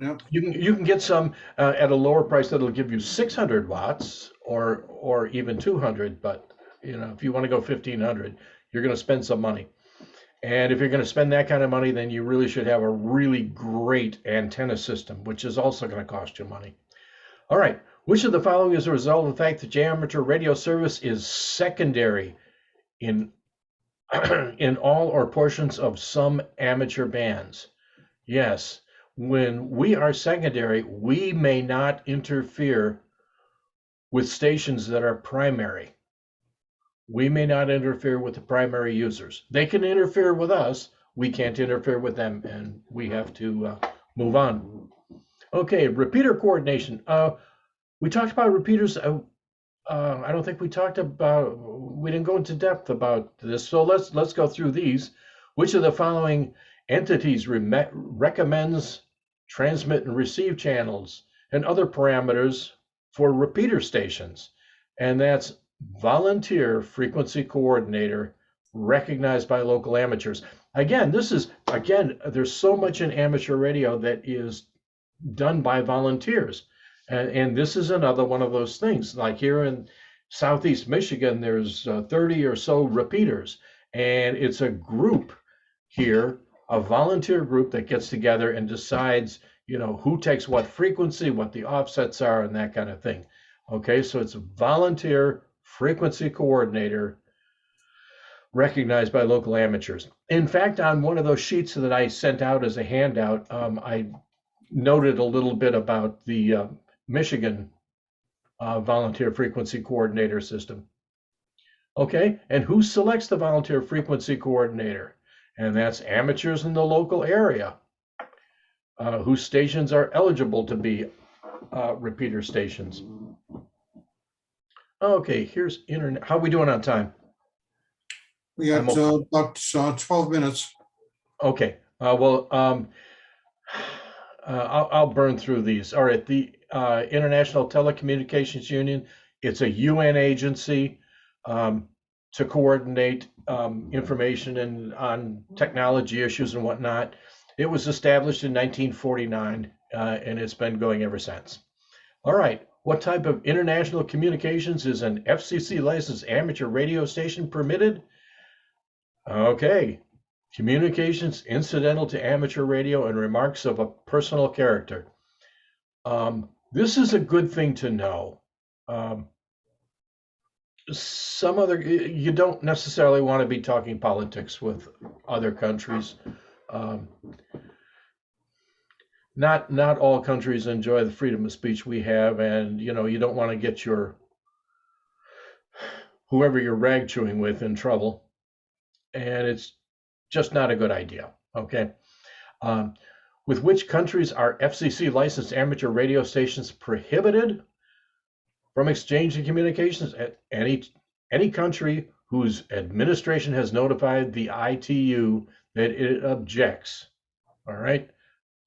Yep. You can get some at a lower price that'll give you 600 watts or even 200. But if you want to go 1500, you're going to spend some money. And if you're going to spend that kind of money, then you really should have a really great antenna system, which is also going to cost you money. All right, which of the following is a result of the fact that amateur radio service is secondary in in all or portions of some amateur bands? Yes. When we are secondary, we may not interfere with stations that are primary. We may not interfere with the primary users. They can interfere with us. We can't interfere with them, and we have to move on. Okay, repeater coordination. We talked about repeaters. I don't think we didn't go into depth about this. So let's go through these. Which of the following entities recommends transmit and receive channels and other parameters for repeater stations? And that's volunteer frequency coordinator recognized by local amateurs. Again, there's so much in amateur radio that is done by volunteers. And this is another one of those things. Like here in Southeast Michigan, there's 30 or so repeaters, and it's a group here, a volunteer group that gets together and decides, who takes what frequency, what the offsets are, and that kind of thing. Okay, so it's a volunteer frequency coordinator recognized by local amateurs. In fact, on one of those sheets that I sent out as a handout, I noted a little bit about the Michigan volunteer frequency coordinator system. Okay, and who selects the volunteer frequency coordinator? And that's amateurs in the local area whose stations are eligible to be repeater stations. Okay, here's internet. How are we doing on time? We got about 12 minutes. Okay, I'll burn through these. All right, the International Telecommunications Union, it's a UN agency to coordinate information on technology issues and whatnot. It was established in 1949, and it's been going ever since. All right, what type of international communications is an FCC licensed amateur radio station permitted? Okay, communications incidental to amateur radio and remarks of a personal character. This is a good thing to know. You don't necessarily want to be talking politics with other countries. Not all countries enjoy the freedom of speech we have, and you don't want to get whoever you're rag chewing with in trouble, and it's just not a good idea. Okay. With which countries are FCC licensed amateur radio stations prohibited from exchanging communications? At any country whose administration has notified the ITU that it objects. All right,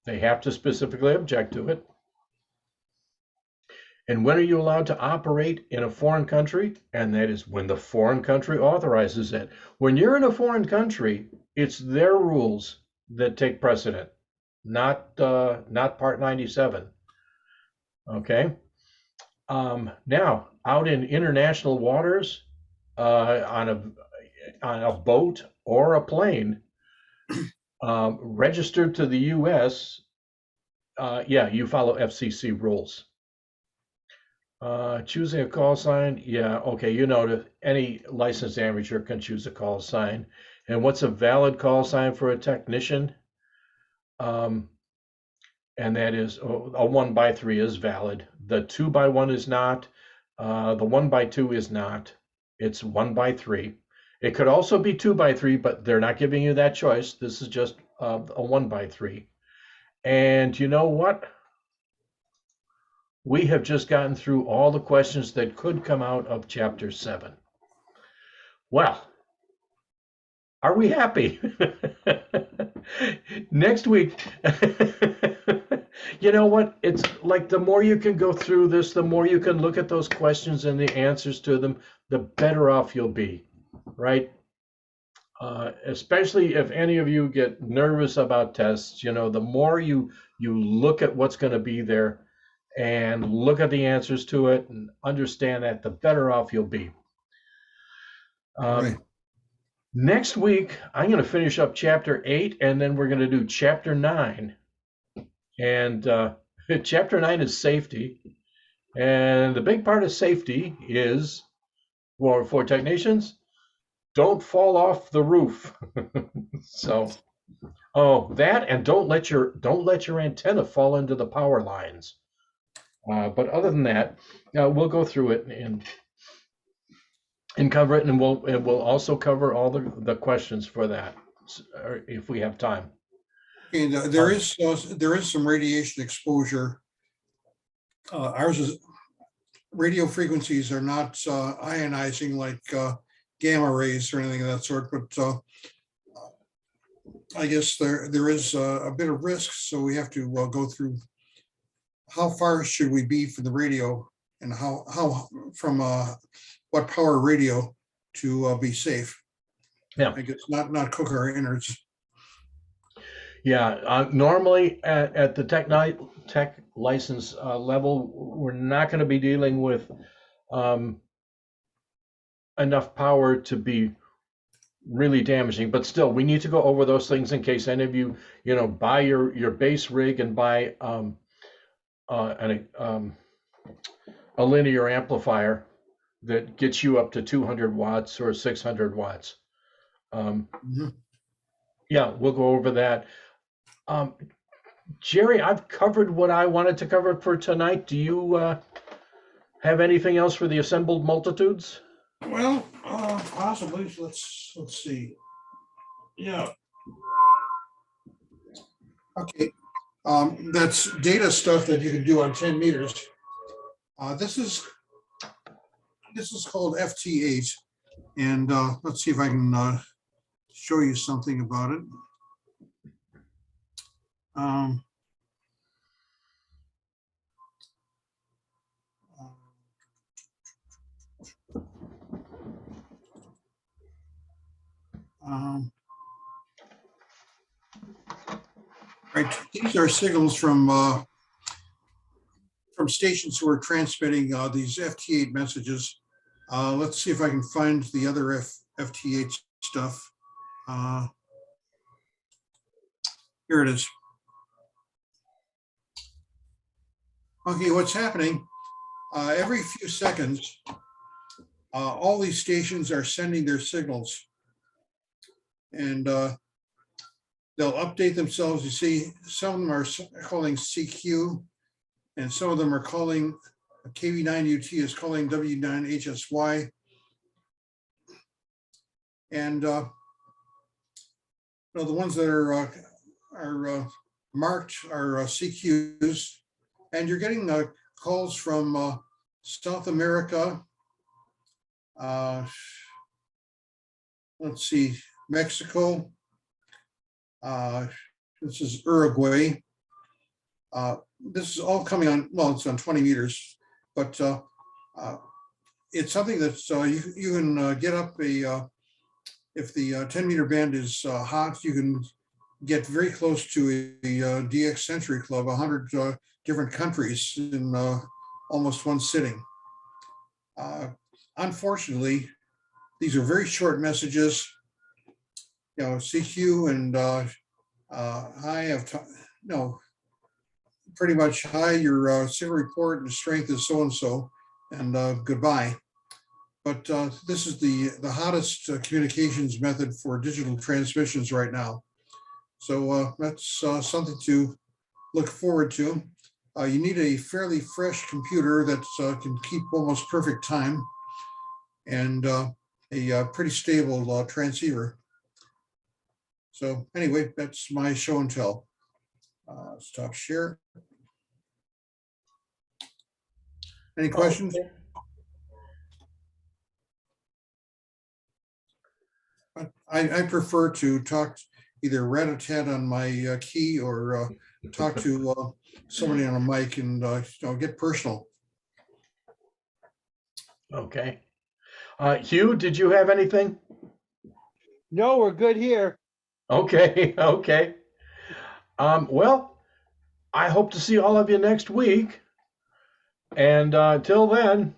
they have to specifically object to it. And when are you allowed to operate in a foreign country? And that is when the foreign country authorizes it. When you're in a foreign country, it's their rules that take precedent, not Part 97. Okay. Now, out in international waters, on a boat or a plane, registered to the U.S., yeah, you follow FCC rules. Choosing a call sign, yeah, okay, any licensed amateur can choose a call sign. And what's a valid call sign for a technician? And that is a 1x3 is valid. The 2x1 is not. The 1x2 is not. It's 1x3. It could also be 2x3, but they're not giving you that choice. This is just a 1x3. And you know what? We have just gotten through all the questions that could come out of Chapter 7. Well, are we happy? Next week, you know what? It's like the more you can go through this, the more you can look at those questions and the answers to them, the better off you'll be, right? Especially if any of you get nervous about tests, the more you look at what's going to be there and look at the answers to it and understand that, the better off you'll be. Right. Next week, I'm going to finish up Chapter 8, and then we're going to do Chapter 9. And Chapter 9 is safety. And the big part of safety is, for technicians, don't fall off the roof. So, that, and don't let your antenna fall into the power lines. But other than that, we'll go through it and cover it, and we'll also cover all the questions for that, if we have time. And there is some radiation exposure. Ours is radio frequencies are not ionizing like gamma rays or anything of that sort, but I guess there is a bit of risk, so we have to go through how far should we be from the radio, and how from what power radio to be safe. Yeah. I guess not cook our innards. Yeah, normally at the tech license level, we're not going to be dealing with enough power to be really damaging, but still, we need to go over those things in case any of you, buy your base rig and buy a linear amplifier that gets you up to 200 watts or 600 watts. Yeah, we'll go over that. Jerry, I've covered what I wanted to cover for tonight. Do you have anything else for the assembled multitudes? Well, possibly. Let's see. Yeah. Okay. That's data stuff that you can do on 10 meters. This is called FT8, and let's see if I can show you something about it. Right, these are signals from stations who are transmitting these FT8 messages. Let's see if I can find the other FT8 stuff. Here it is. Okay, what's happening? Every few seconds, all these stations are sending their signals, and they'll update themselves. You see, some of them are calling CQ, and some of them are calling KV9UT is calling W9HSY. And the ones that are marked are CQs, and you're getting calls from South America. Let's see, Mexico. This is Uruguay. This is all coming on, well, it's on 20 meters. but it's something that's you can get up a if the 10-meter band is hot, you can get very close to a DX Century Club, 100 different countries in almost one sitting. Unfortunately, these are very short messages. You know, CQ and I have no, pretty much hi, your SIM report and strength is so and so, and goodbye. But this is the hottest communications method for digital transmissions right now. So that's something to look forward to. You need a fairly fresh computer that can keep almost perfect time, and a pretty stable transceiver. So anyway, that's my show and tell. Stop share. Any questions? Okay. I prefer to talk either rat-a-tat on my key or talk to somebody on a mic and get personal. Okay. Hugh, did you have anything? No, we're good here. Okay, okay. Well, I hope to see all of you next week. And till then,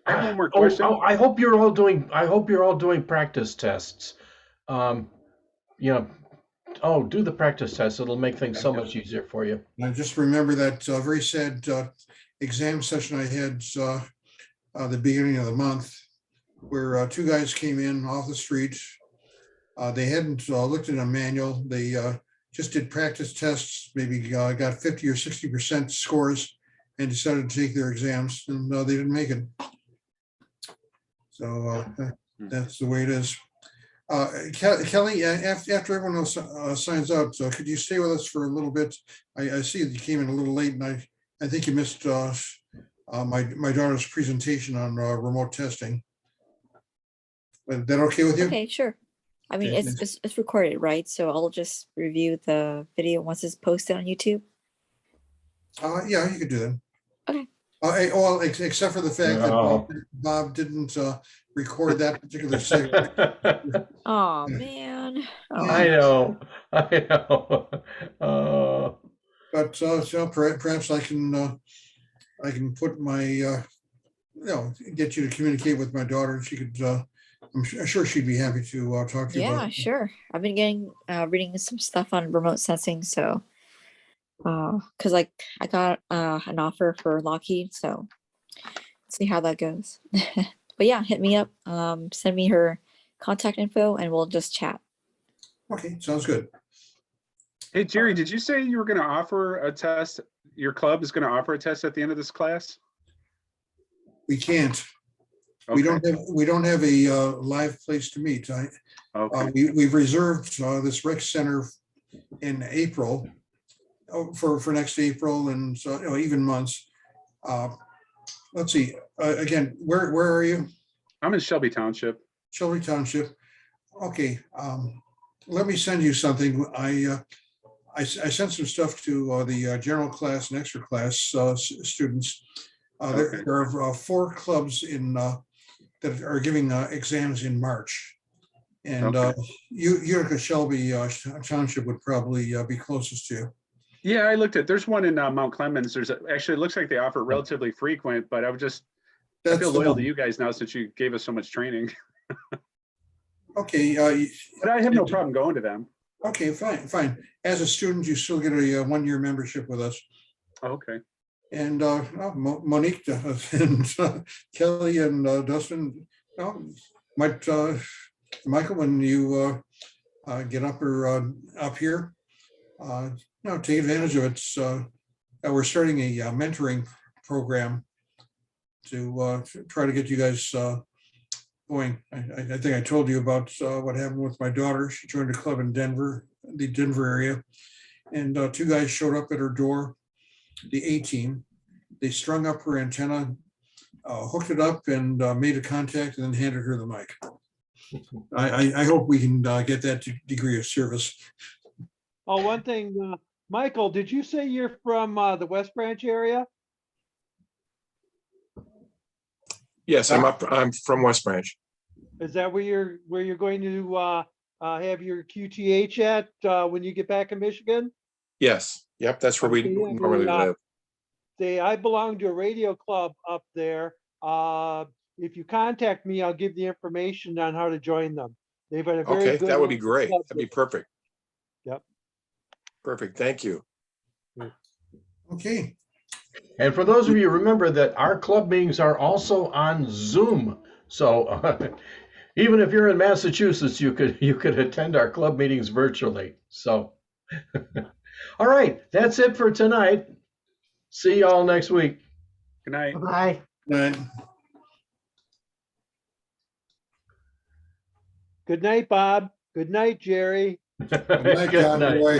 I have one more question. I hope you're all doing practice tests. Do the practice tests. It'll make things so much easier for you. I just remember that very sad exam session I had the beginning of the month, where two guys came in off the street. They hadn't looked at a manual. They just did practice tests, maybe got 50 or 60% scores, and decided to take their exams, and they didn't make it. So that's the way it is. Kelly, after everyone else signs out, could you stay with us for a little bit? I see that you came in a little late, and I think you missed my daughter's presentation on remote testing. Is that okay with you? Okay, sure. I mean, Okay, it's recorded, right? So I'll just review the video once it's posted on YouTube. Yeah, you could do that. Okay. Well, except for the fact that No. Bob didn't record that particular segment. Oh man. I know. But so perhaps I can put my get you to communicate with my daughter. She could. I'm sure she'd be happy to talk to you Yeah, about it. sure. I've been getting reading some stuff on remote sensing, so because like I got an offer for Lockheed, so see how that goes. But yeah, hit me up, send me her contact info, and we'll just chat. Okay, sounds good. Hey, Jerry, did you say you were going to offer a test? Your club is going to offer a test at the end of this class? We can't. Okay. We don't have a live place to meet. Okay. We've reserved this rec center in April for next April, and so even months. Let's see. Again, where are you? I'm in Shelby Township. Shelby Township. Okay. Let me send you something. I sent some stuff to the general class and extra class students. Okay. There are 4 clubs in that are giving exams in March, and Okay. Utica Shelby Township would probably be closest to you. Yeah, I looked at, there's one in Mount Clemens. Actually, it looks like they offer relatively frequent, but I feel the loyal one. to you guys now since you gave us so much training. Okay. But I have no problem going to them. Okay, fine. As a student, you still get a 1-year membership with us. Okay. And Monique and Kelly and Dustin, Michael, when you get up here, take advantage of it. We're starting a mentoring program to try to get you guys going. I think I told you about what happened with my daughter. She joined a club in Denver, the Denver area, and 2 guys showed up at her door, the A-team. They strung up her antenna, hooked it up, and made a contact, and then handed her the mic. I hope we can get that degree of service. Oh, one thing, Michael, did you say you're from the West Branch area? Yes, I'm from West Branch. Is that where you're going to have your QTH at when you get back in Michigan? Yes. Yep. That's where we Okay, yeah, normally live. I belong to a radio club up there. If you contact me, I'll give the information on how to join them. They've had a very Okay. good. That would be great. club That'd be with- perfect. Yep. Perfect. Thank you. Okay, And for those of you, remember that our club meetings are also on Zoom. So even if you're in Massachusetts, you could attend our club meetings virtually. So, all right, that's it for tonight. See y'all next week. Good night. Bye. good Good night, Bob. Good night, Jerry. night, Good John night. Boy.